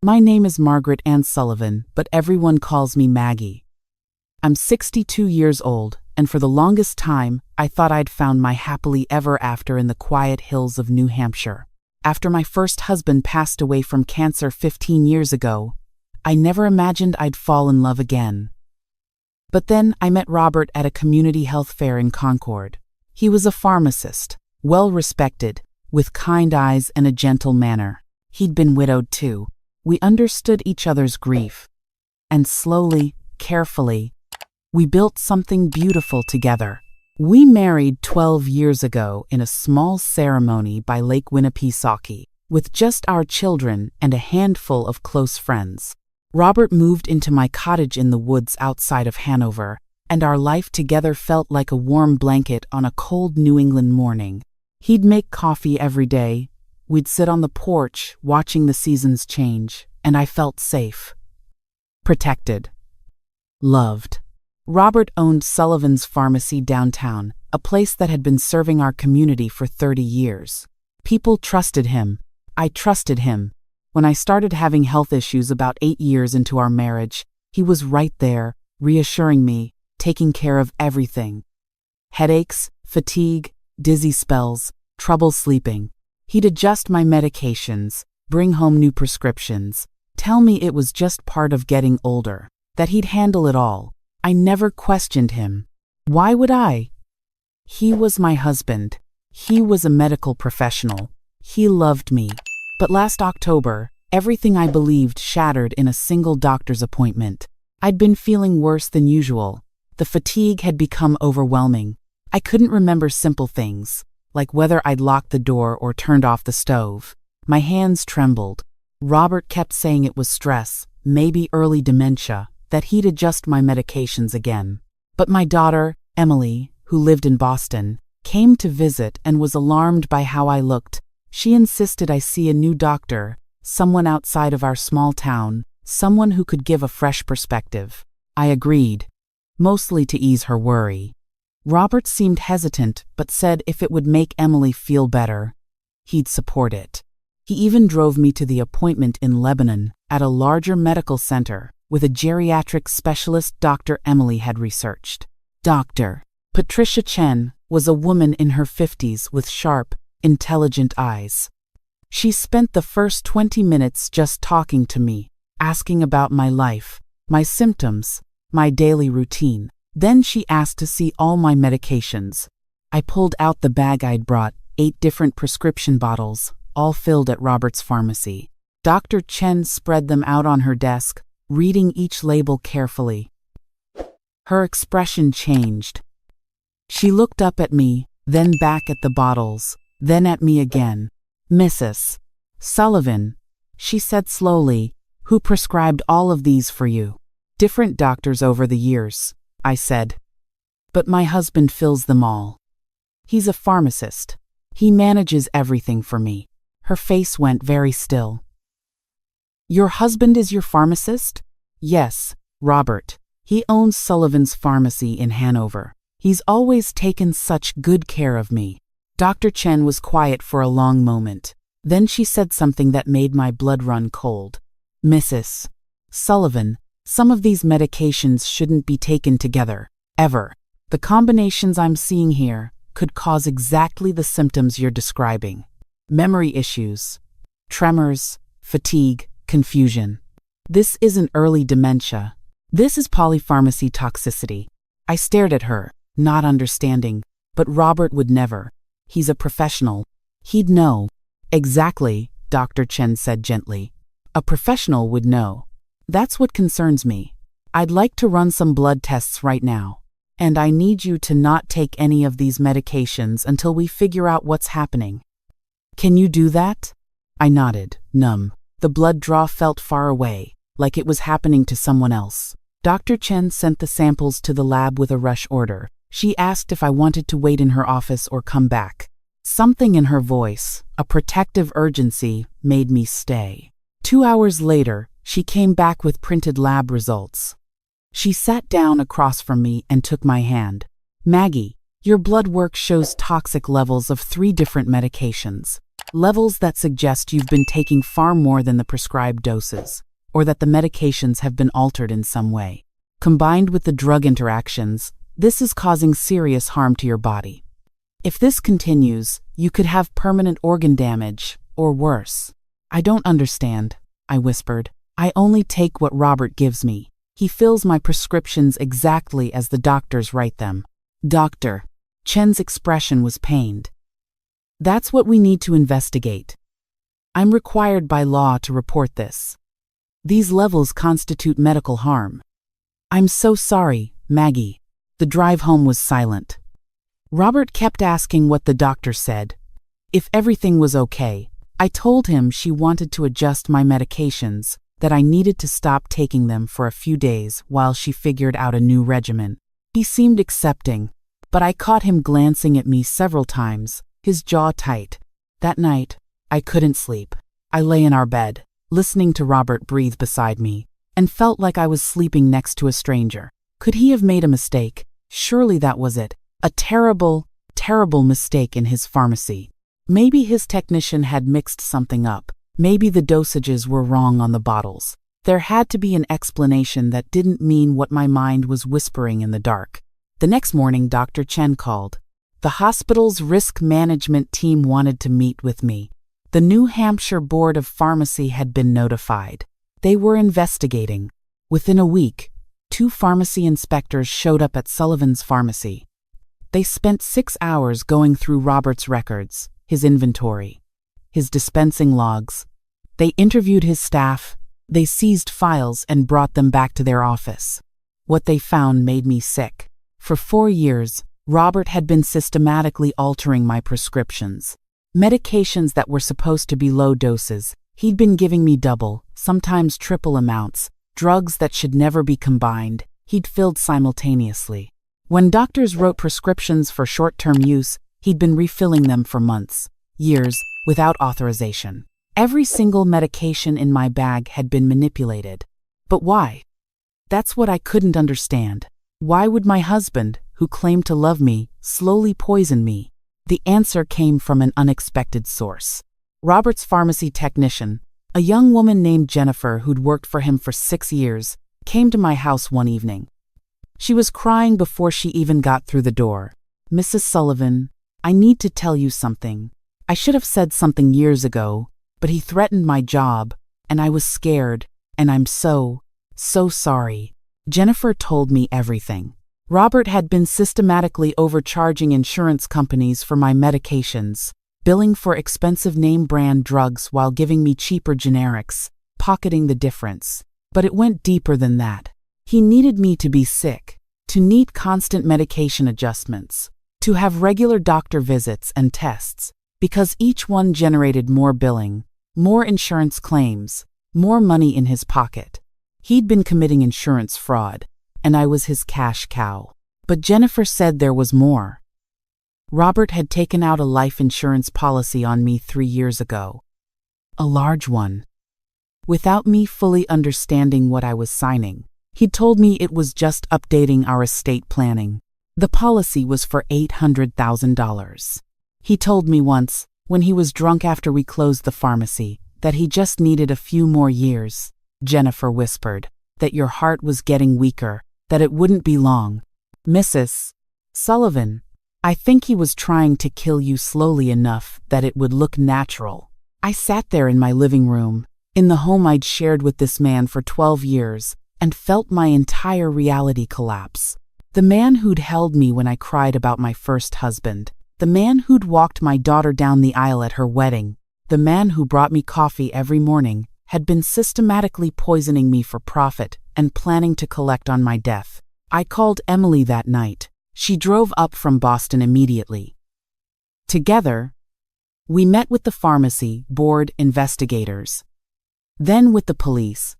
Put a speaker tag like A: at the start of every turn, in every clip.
A: My name is Margaret Ann Sullivan, but everyone calls me Maggie. I'm 62 years old, and for the longest time, I thought I'd found my happily ever after in the quiet hills of New Hampshire. After my first husband passed away from cancer 15 years ago, I never imagined I'd fall in love again. But then I met Robert at a community health fair in Concord. He was a pharmacist, well-respected, with kind eyes and a gentle manner. He'd been widowed too. We understood each other's grief. And slowly, carefully, we built something beautiful together. We married 12 years ago in a small ceremony by Lake Winnipesaukee, with just our children and a handful of close friends. Robert moved into my cottage in the woods outside of Hanover, and our life together felt like a warm blanket on a cold New England morning. He'd make coffee every day. We'd sit on the porch, watching the seasons change, and I felt safe. Protected. Loved. Robert owned Sullivan's Pharmacy downtown, a place that had been serving our community for 30 years. People trusted him. I trusted him. When I started having health issues about 8 years into our marriage, he was right there, reassuring me, taking care of everything. Headaches, fatigue, dizzy spells, trouble sleeping. He'd adjust my medications, bring home new prescriptions, tell me it was just part of getting older, that he'd handle it all. I never questioned him. Why would I? He was my husband. He was a medical professional. He loved me. But last October, everything I believed shattered in a single doctor's appointment. I'd been feeling worse than usual. The fatigue had become overwhelming. I couldn't remember simple things, like whether I'd locked the door or turned off the stove. My hands trembled. Robert kept saying it was stress, maybe early dementia, that he'd adjust my medications again. But my daughter, Emily, who lived in Boston, came to visit and was alarmed by how I looked. She insisted I see a new doctor, someone outside of our small town, someone who could give a fresh perspective. I agreed, mostly to ease her worry. Robert seemed hesitant but said if it would make Emily feel better, he'd support it. He even drove me to the appointment in Lebanon, at a larger medical center, with a geriatric specialist Dr. Emily had researched. Dr. Patricia Chen was a woman in her 50s with sharp, intelligent eyes. She spent the first 20 minutes just talking to me, asking about my life, my symptoms, my daily routine. Then she asked to see all my medications. I pulled out the bag I'd brought, 8 different prescription bottles, all filled at Robert's pharmacy. Dr. Chen spread them out on her desk, reading each label carefully. Her expression changed. She looked up at me, then back at the bottles, then at me again. Mrs. Sullivan, she said slowly, who prescribed all of these for you? Different doctors over the years, I said. But my husband fills them all. He's a pharmacist. He manages everything for me. Her face went very still. Your husband is your pharmacist? Yes, Robert. He owns Sullivan's Pharmacy in Hanover. He's always taken such good care of me. Dr. Chen was quiet for a long moment. Then she said something that made my blood run cold. Mrs. Sullivan, some of these medications shouldn't be taken together, ever. The combinations I'm seeing here could cause exactly the symptoms you're describing. Memory issues, tremors, fatigue, confusion. This isn't early dementia. This is polypharmacy toxicity. I stared at her, not understanding, but Robert would never. He's a professional. He'd know. Exactly, Dr. Chen said gently. A professional would know. That's what concerns me. I'd like to run some blood tests right now. And I need you to not take any of these medications until we figure out what's happening. Can you do that? I nodded, numb. The blood draw felt far away, like it was happening to someone else. Dr. Chen sent the samples to the lab with a rush order. She asked if I wanted to wait in her office or come back. Something in her voice, a protective urgency, made me stay. 2 hours later, she came back with printed lab results. She sat down across from me and took my hand. Maggie, your blood work shows toxic levels of 3 different medications. levels that suggest you've been taking far more than the prescribed doses, or that the medications have been altered in some way. Combined with the drug interactions, this is causing serious harm to your body. If this continues, you could have permanent organ damage, or worse. I don't understand, I whispered. I only take what Robert gives me. He fills my prescriptions exactly as the doctors write them. Doctor. Chen's expression was pained. That's what we need to investigate. I'm required by law to report this. These levels constitute medical harm. I'm so sorry, Maggie. The drive home was silent. Robert kept asking what the doctor said. If everything was okay, I told him she wanted to adjust my medications, that I needed to stop taking them for a few days while she figured out a new regimen. He seemed accepting, but I caught him glancing at me several times, his jaw tight. That night, I couldn't sleep. I lay in our bed, listening to Robert breathe beside me, and felt like I was sleeping next to a stranger. Could he have made a mistake? Surely that was it. A terrible, terrible mistake in his pharmacy. Maybe his technician had mixed something up. Maybe the dosages were wrong on the bottles. There had to be an explanation that didn't mean what my mind was whispering in the dark. The next morning, Dr. Chen called. The hospital's risk management team wanted to meet with me. The New Hampshire Board of Pharmacy had been notified. They were investigating. Within a week, 2 pharmacy inspectors showed up at Sullivan's pharmacy. They spent 6 hours going through Robert's records, his inventory, his dispensing logs. They interviewed his staff, they seized files and brought them back to their office. What they found made me sick. For 4 years, Robert had been systematically altering my prescriptions. Medications that were supposed to be low doses, he'd been giving me double, sometimes triple amounts. Drugs that should never be combined, he'd filled simultaneously. When doctors wrote prescriptions for short-term use, he'd been refilling them for months, years, without authorization. Every single medication in my bag had been manipulated. But why? That's what I couldn't understand. Why would my husband, who claimed to love me, slowly poison me? The answer came from an unexpected source. Robert's pharmacy technician, a young woman named Jennifer who'd worked for him for 6 years, came to my house one evening. She was crying before she even got through the door. Mrs. Sullivan, I need to tell you something. I should have said something years ago, but he threatened my job, and I was scared, and I'm so sorry. Jennifer told me everything. Robert had been systematically overcharging insurance companies for my medications, billing for expensive name-brand drugs while giving me cheaper generics, pocketing the difference. But it went deeper than that. He needed me to be sick, to need constant medication adjustments, to have regular doctor visits and tests, because each one generated more billing, more insurance claims, more money in his pocket. He'd been committing insurance fraud, and I was his cash cow. But Jennifer said there was more. Robert had taken out a life insurance policy on me 3 years ago. A large one. Without me fully understanding what I was signing, he'd told me it was just updating our estate planning. The policy was for $800,000. He told me once, when he was drunk after we closed the pharmacy, that he just needed a few more years. Jennifer whispered, that your heart was getting weaker, that it wouldn't be long. Mrs. Sullivan, I think he was trying to kill you slowly enough that it would look natural. I sat there in my living room, in the home I'd shared with this man for 12 years, and felt my entire reality collapse. The man who'd held me when I cried about my first husband, the man who'd walked my daughter down the aisle at her wedding, the man who brought me coffee every morning, had been systematically poisoning me for profit and planning to collect on my death. I called Emily that night. She drove up from Boston immediately. Together, we met with the pharmacy board investigators, then with the police,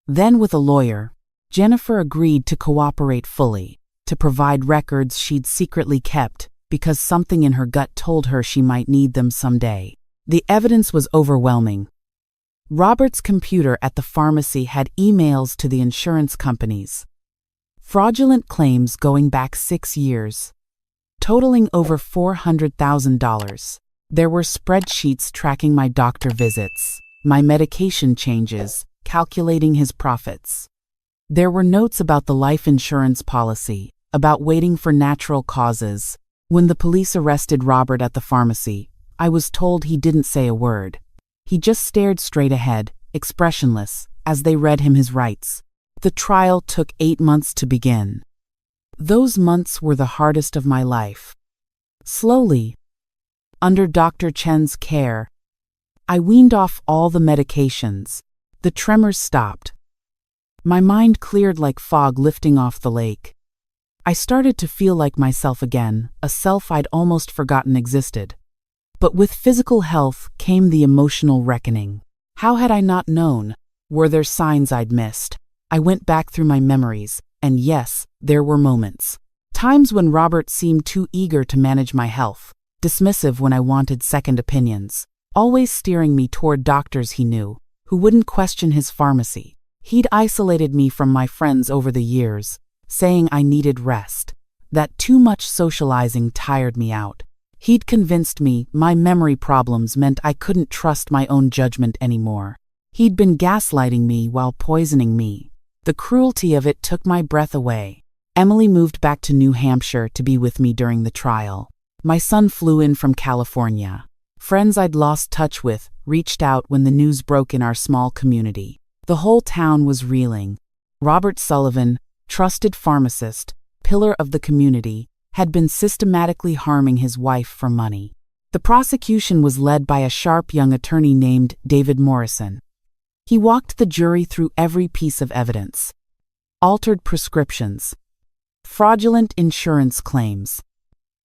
A: then with a lawyer. Jennifer agreed to cooperate fully, to provide records she'd secretly kept because something in her gut told her she might need them someday. The evidence was overwhelming. Robert's computer at the pharmacy had emails to the insurance companies, fraudulent claims going back 6 years, totaling over $400,000. There were spreadsheets tracking my doctor visits, my medication changes, calculating his profits. There were notes about the life insurance policy, about waiting for natural causes. When the police arrested Robert at the pharmacy, I was told he didn't say a word. He just stared straight ahead, expressionless, as they read him his rights. The trial took 8 months to begin. Those months were the hardest of my life. Slowly, under Dr. Chen's care, I weaned off all the medications. The tremors stopped. My mind cleared like fog lifting off the lake. I started to feel like myself again, a self I'd almost forgotten existed. But with physical health came the emotional reckoning. How had I not known? Were there signs I'd missed? I went back through my memories, and yes, there were moments. Times when Robert seemed too eager to manage my health, dismissive when I wanted second opinions, always steering me toward doctors he knew, who wouldn't question his pharmacy. He'd isolated me from my friends over the years, saying I needed rest, that too much socializing tired me out. He'd convinced me my memory problems meant I couldn't trust my own judgment anymore. He'd been gaslighting me while poisoning me. The cruelty of it took my breath away. Emily moved back to New Hampshire to be with me during the trial. My son flew in from California. Friends I'd lost touch with reached out when the news broke in our small community. The whole town was reeling. Robert Sullivan, trusted pharmacist, pillar of the community, had been systematically harming his wife for money. The prosecution was led by a sharp young attorney named David Morrison. He walked the jury through every piece of evidence. Altered prescriptions. Fraudulent insurance claims.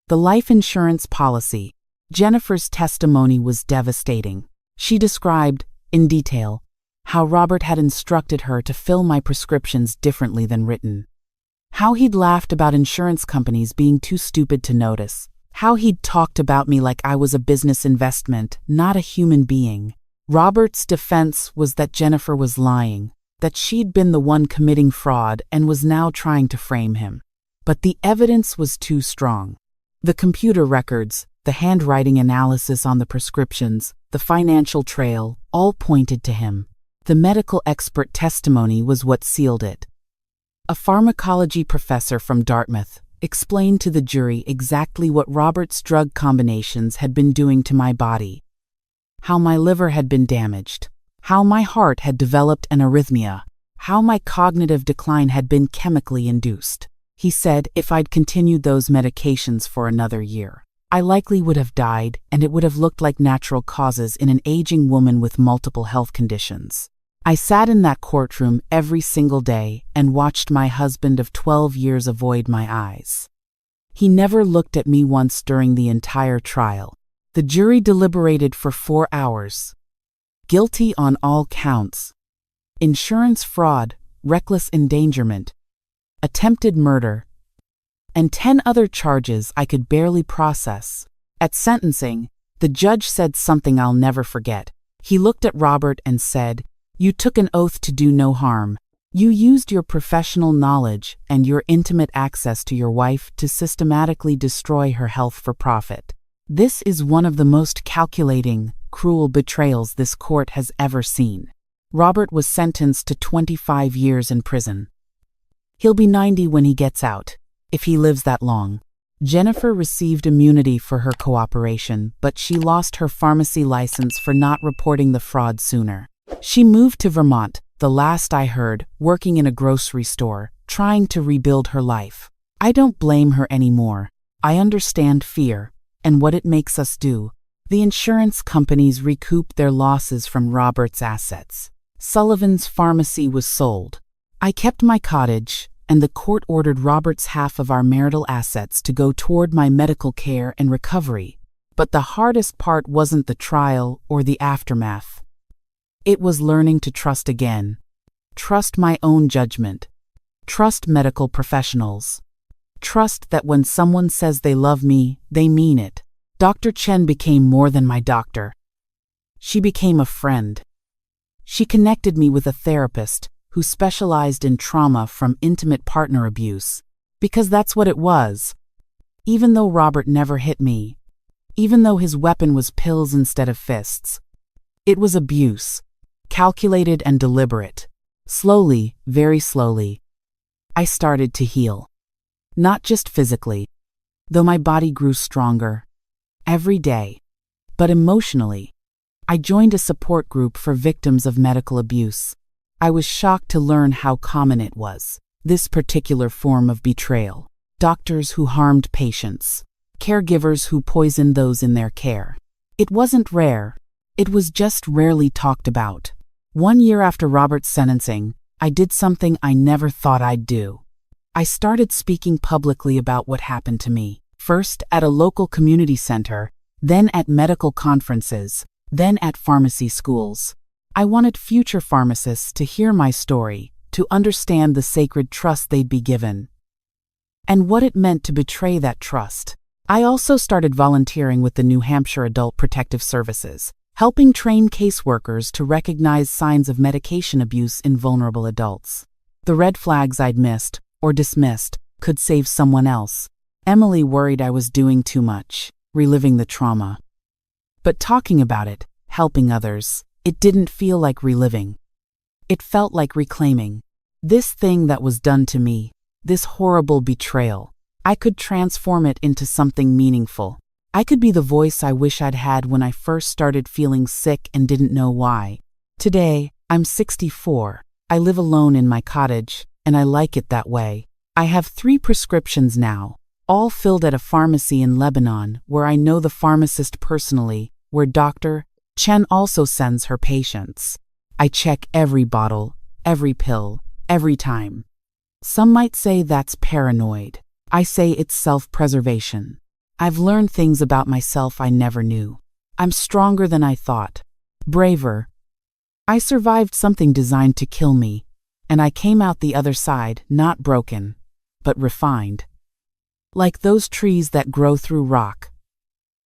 A: The life insurance policy. Jennifer's testimony was devastating. She described, in detail, how Robert had instructed her to fill my prescriptions differently than written. How he'd laughed about insurance companies being too stupid to notice. How he'd talked about me like I was a business investment, not a human being. Robert's defense was that Jennifer was lying, that she'd been the one committing fraud and was now trying to frame him. But the evidence was too strong. The computer records, the handwriting analysis on the prescriptions, the financial trail, all pointed to him. The medical expert testimony was what sealed it. A pharmacology professor from Dartmouth explained to the jury exactly what Robert's drug combinations had been doing to my body. How my liver had been damaged. How my heart had developed an arrhythmia. How my cognitive decline had been chemically induced. He said if I'd continued those medications for another year, I likely would have died, and it would have looked like natural causes in an aging woman with multiple health conditions. I sat in that courtroom every single day and watched my husband of 12 years avoid my eyes. He never looked at me once during the entire trial. The jury deliberated for 4 hours. Guilty on all counts. Insurance fraud, reckless endangerment, attempted murder, and 10 other charges I could barely process. At sentencing, the judge said something I'll never forget. He looked at Robert and said, "You took an oath to do no harm. You used your professional knowledge and your intimate access to your wife to systematically destroy her health for profit. This is one of the most calculating, cruel betrayals this court has ever seen." Robert was sentenced to 25 years in prison. He'll be 90 when he gets out, if he lives that long. Jennifer received immunity for her cooperation, but she lost her pharmacy license for not reporting the fraud sooner. She moved to Vermont, the last I heard, working in a grocery store, trying to rebuild her life. I don't blame her anymore. I understand fear and what it makes us do. The insurance companies recouped their losses from Robert's assets. Sullivan's pharmacy was sold. I kept my cottage, and the court ordered Robert's half of our marital assets to go toward my medical care and recovery. But the hardest part wasn't the trial or the aftermath. It was learning to trust again. Trust my own judgment. Trust medical professionals. Trust that when someone says they love me, they mean it. Dr. Chen became more than my doctor. She became a friend. She connected me with a therapist who specialized in trauma from intimate partner abuse, because that's what it was. Even though Robert never hit me, even though his weapon was pills instead of fists. It was abuse, calculated and deliberate. Slowly, very slowly, I started to heal. Not just physically, though my body grew stronger every day, but emotionally. I joined a support group for victims of medical abuse. I was shocked to learn how common it was, this particular form of betrayal. Doctors who harmed patients, caregivers who poisoned those in their care. It wasn't rare, it was just rarely talked about. 1 year after Robert's sentencing, I did something I never thought I'd do. I started speaking publicly about what happened to me, first at a local community center, then at medical conferences, then at pharmacy schools. I wanted future pharmacists to hear my story, to understand the sacred trust they'd be given, and what it meant to betray that trust. I also started volunteering with the New Hampshire Adult Protective Services, helping train caseworkers to recognize signs of medication abuse in vulnerable adults. The red flags I'd missed, or dismissed, could save someone else. Emily worried I was doing too much, reliving the trauma. But talking about it, helping others, it didn't feel like reliving. It felt like reclaiming. This thing that was done to me, this horrible betrayal, I could transform it into something meaningful. I could be the voice I wish I'd had when I first started feeling sick and didn't know why. Today, I'm 64. I live alone in my cottage, and I like it that way. I have 3 prescriptions now, all filled at a pharmacy in Lebanon where I know the pharmacist personally, where Dr. Chen also sends her patients. I check every bottle, every pill, every time. Some might say that's paranoid. I say it's self-preservation. I've learned things about myself I never knew. I'm stronger than I thought. Braver. I survived something designed to kill me, and I came out the other side not broken, but refined. Like those trees that grow through rock,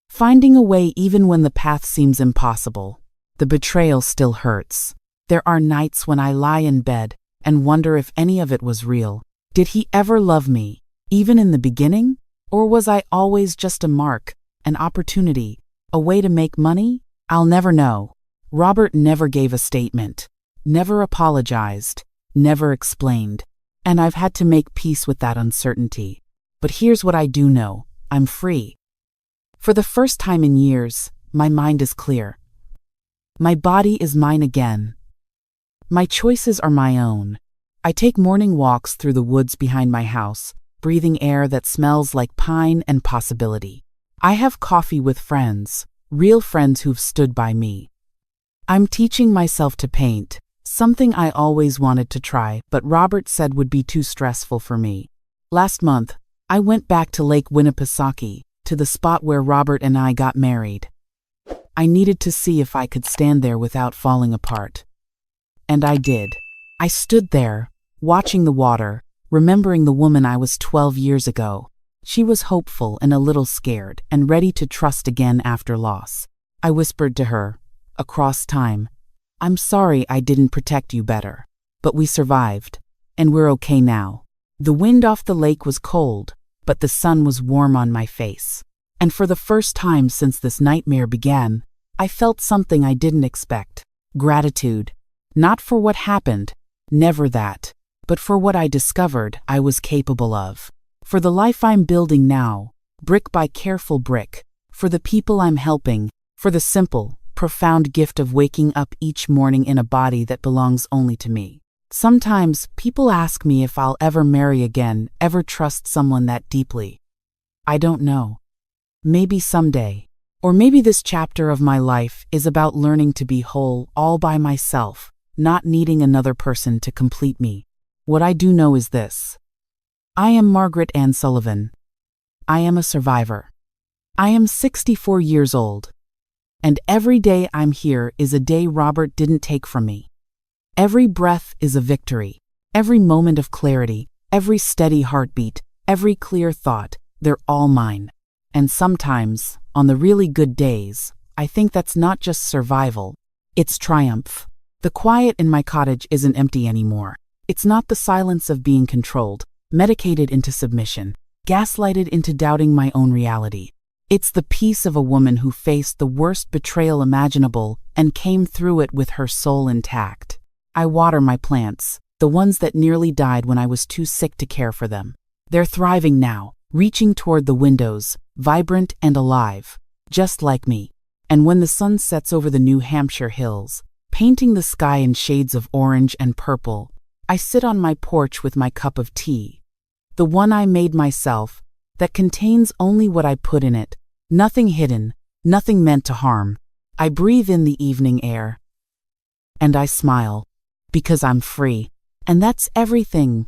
A: finding a way even when the path seems impossible. The betrayal still hurts. There are nights when I lie in bed and wonder if any of it was real. Did he ever love me, even in the beginning? Or was I always just a mark, an opportunity, a way to make money? I'll never know. Robert never gave a statement, never apologized, never explained, and I've had to make peace with that uncertainty. But here's what I do know: I'm free. For the first time in years, my mind is clear. My body is mine again. My choices are my own. I take morning walks through the woods behind my house, breathing air that smells like pine and possibility. I have coffee with friends, real friends who've stood by me. I'm teaching myself to paint, something I always wanted to try, but Robert said would be too stressful for me. Last month, I went back to Lake Winnipesaukee, to the spot where Robert and I got married. I needed to see if I could stand there without falling apart. And I did. I stood there, watching the water, remembering the woman I was 12 years ago. She was hopeful and a little scared and ready to trust again after loss. I whispered to her, across time, "I'm sorry I didn't protect you better. But we survived, and we're okay now." The wind off the lake was cold, but the sun was warm on my face. And for the first time since this nightmare began, I felt something I didn't expect. Gratitude. Not for what happened, never that, but for what I discovered I was capable of. For the life I'm building now, brick by careful brick. For the people I'm helping. For the simple, profound gift of waking up each morning in a body that belongs only to me. Sometimes people ask me if I'll ever marry again, ever trust someone that deeply. I don't know. Maybe someday. Or maybe this chapter of my life is about learning to be whole all by myself, not needing another person to complete me. What I do know is this. I am Margaret Ann Sullivan. I am a survivor. I am 64 years old. And every day I'm here is a day Robert didn't take from me. Every breath is a victory. Every moment of clarity, every steady heartbeat, every clear thought, they're all mine. And sometimes, on the really good days, I think that's not just survival, it's triumph. The quiet in my cottage isn't empty anymore. It's not the silence of being controlled, medicated into submission, gaslighted into doubting my own reality. It's the peace of a woman who faced the worst betrayal imaginable and came through it with her soul intact. I water my plants, the ones that nearly died when I was too sick to care for them. They're thriving now, reaching toward the windows, vibrant and alive, just like me. And when the sun sets over the New Hampshire hills, painting the sky in shades of orange and purple, I sit on my porch with my cup of tea. The one I made myself, that contains only what I put in it, nothing hidden, nothing meant to harm. I breathe in the evening air. And I smile, because I'm free. And that's everything.